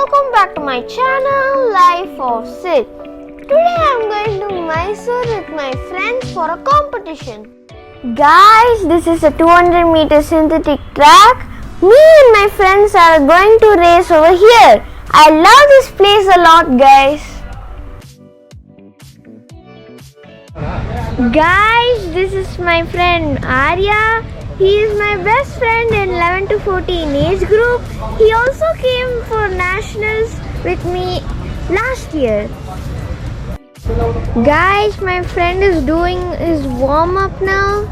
welcome back to my channel Life of Sid. Today I am going to Mysore with my friends for a competition. Guys, this is a 200-meter synthetic track. Me and my friends are going to race over here. I love this place a lot, guys. Guys, this is my friend Arya. He is my best friend in 11 to 14 age group. He also came for nationals with me last year. Guys, my friend is doing his warm up now.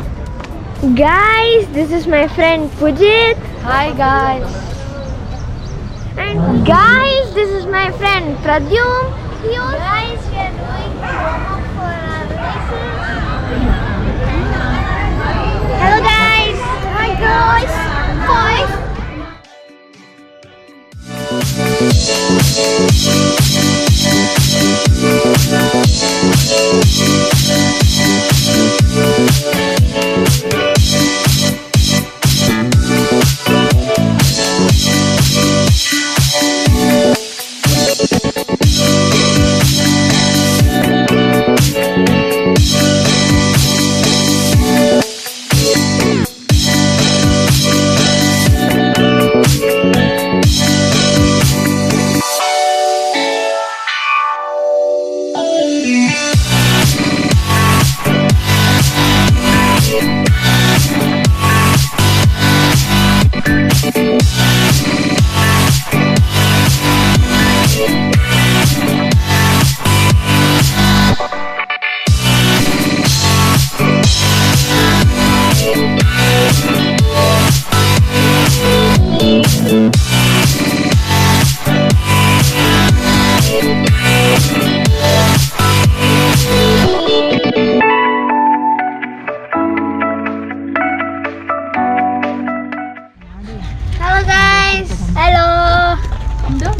Guys, this is my friend Pujit. Hi guys. And guys, this is my friend Pradyum. Guys, we are doing warm up for our races. Hello guys. Hi guys.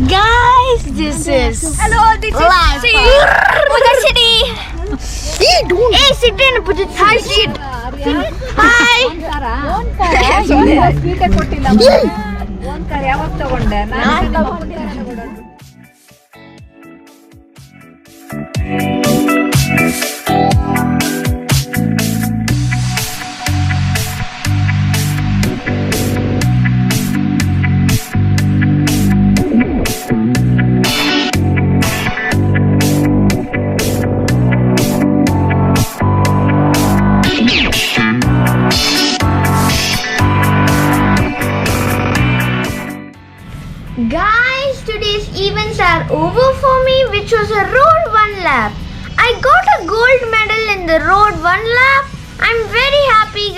Guys, this is Hello, this is live. City. Hey, sit in, Pujit. Hi, sit. Hi. ಯಾವಾಗ ತಗೊಂಡೆ Guys, today's events are over for me, which was a road 1 lap. I got a gold medal in the road 1 lap. I'm very happy,